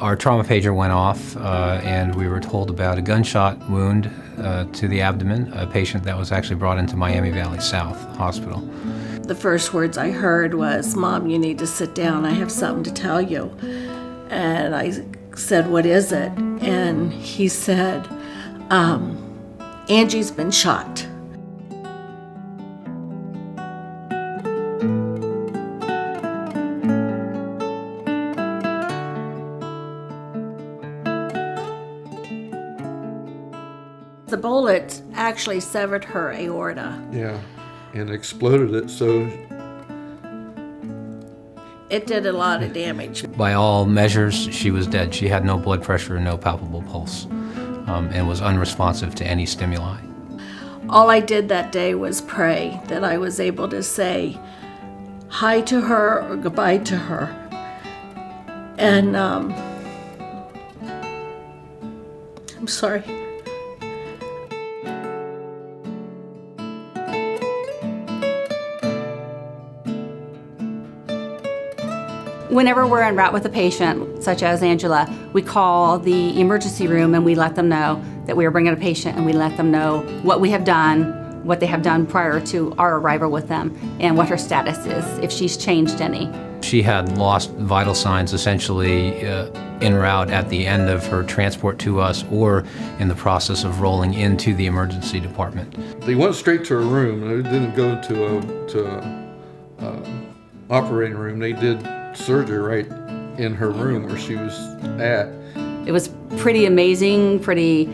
Our trauma pager went off, and we were told about a gunshot wound to the abdomen, a patient that was actually brought into Miami Valley South Hospital. The first words I heard was, "Mom, you need to sit down. I have something to tell you." And I said, "What is it?" And he said, "Angie's been shot." The bullet actually severed her aorta. Yeah, and exploded it, so It did a lot of damage. By all measures, she was dead. She had no blood pressure and no palpable pulse, and was unresponsive to any stimuli. All I did that day was pray that I was able to say hi to her or goodbye to her. And I'm sorry. Whenever we're en route with a patient, such as Angela, we call the emergency room and we let them know that we are bringing a patient, and we let them know what we have done, what they have done prior to our arrival with them, and what her status is, if she's changed any. She had lost vital signs essentially en route at the end of her transport to us, or in the process of rolling into the emergency department. they went straight to her room. They didn't go to a operating room. They did surgery right in her room where she was at. It was pretty amazing, pretty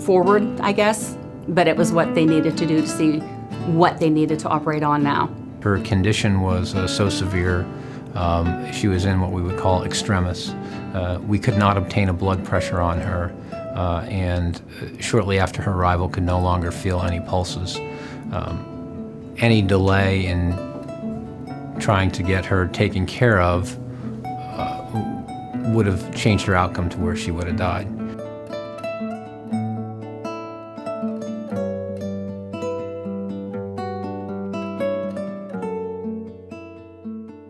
forward, I guess, but it was what they needed to do to see what they needed to operate on now. Her condition was so severe, she was in what we would call extremis. We could not obtain a blood pressure on her, and shortly after her arrival could no longer feel any pulses. Any delay in trying to get her taken care of would have changed her outcome to where she would have died.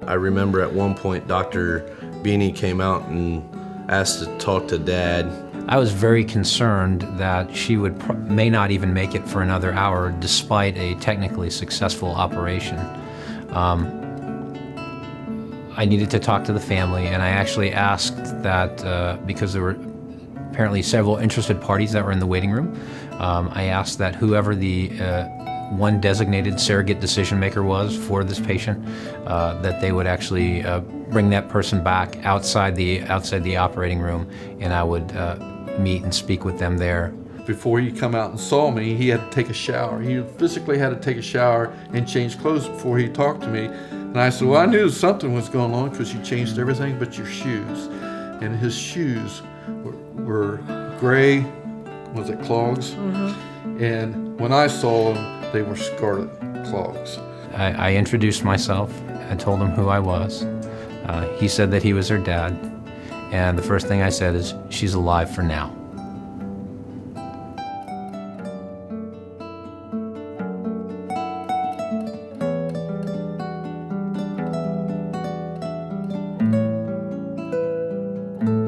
I remember at one point Dr. Beanie came out and asked to talk to Dad. I was very concerned that she may not even make it for another hour despite a technically successful operation. I needed to talk to the family, and I actually asked that because there were apparently several interested parties that were in the waiting room, I asked that whoever the one designated surrogate decision maker was for this patient, that they would actually bring that person back outside the operating room, and I would meet and speak with them there. Before he come out and saw me, he had to take a shower. He physically had to take a shower and change clothes before he talked to me. And I said, well, I knew something was going on because you changed everything but your shoes. And his shoes were gray, was it clogs? Mm-hmm. And when I saw them, they were scarlet clogs. I introduced myself and told him who I was. He said that he was her dad. And the first thing I said is, she's alive for now.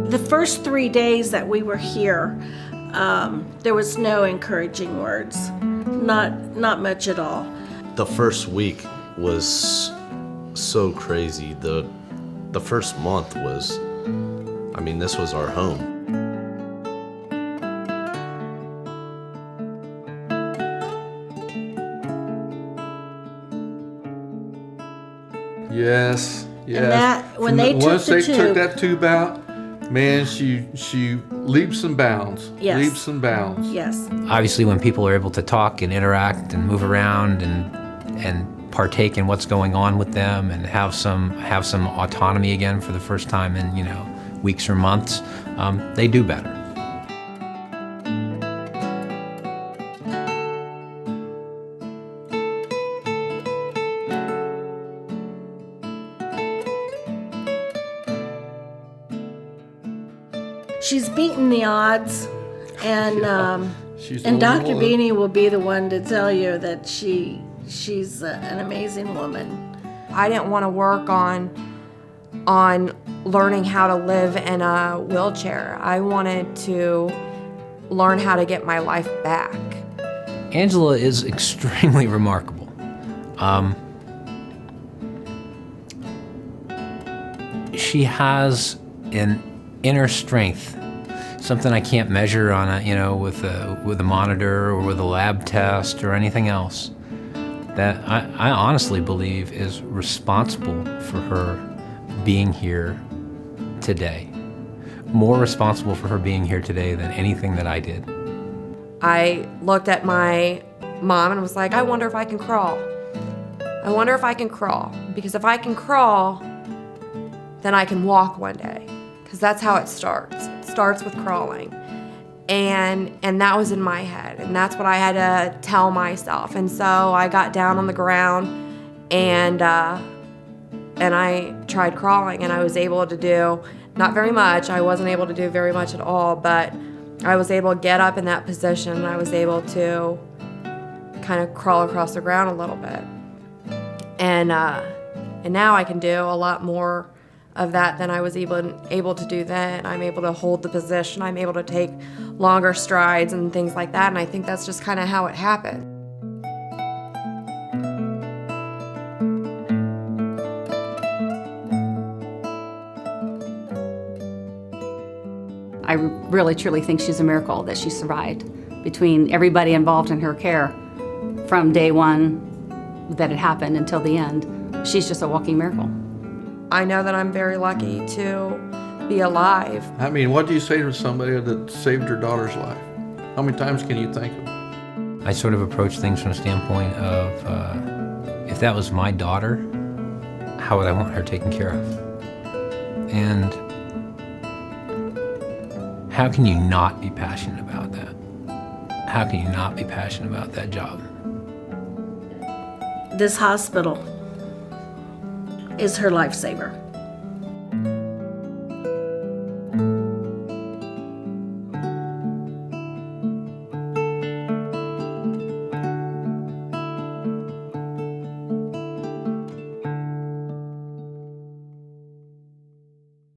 The first 3 days that we were here, there was no encouraging words, not much at all. The first week was so crazy. The first month was, I mean, this was our home. Yes, yes. And that, when they once took they the took tube, that tube out, man, she leaps and bounds. Yes. Leaps and bounds. yes, Obviously, when people are able to talk and interact and move around and partake in what's going on with them and have some autonomy again for the first time in weeks or months, they do better. she's beaten the odds, and She's and the only Dr. one. Beanie will be the one to tell you that she's an amazing woman. I didn't want to work on learning how to live in a wheelchair. I wanted to learn how to get my life back. Angela is extremely remarkable. She has an inner strength, something I can't measure on with a monitor or with a lab test or anything else, that I honestly believe is responsible for her being here today. More responsible for her being here today than anything that I did. I looked at my mom and was like, I wonder if I can crawl. I wonder if I can crawl. Because if I can crawl, then I can walk one day. Because that's how it starts. It starts with crawling. And that was in my head. And that's what I had to tell myself. And so I got down on the ground and I tried crawling, and I was able to do not very much. I wasn't able to do very much at all, but I was able to get up in that position. I was able to kind of crawl across the ground a little bit. And now I can do a lot more of that than I was able to do then. I'm able to hold the position. I'm able to take longer strides and things like that. And I think that's just kind of how it happened. I really truly think she's a miracle that she survived. Between everybody involved in her care, from day one that it happened until the end, she's just a walking miracle. I know that I'm very lucky to be alive. I mean, what do you say to somebody that saved your daughter's life? How many times can you thank them? I sort of approach things from a standpoint of if that was my daughter, how would I want her taken care of? And how can you not be passionate about that? How can you not be passionate about that job? This hospital is her lifesaver.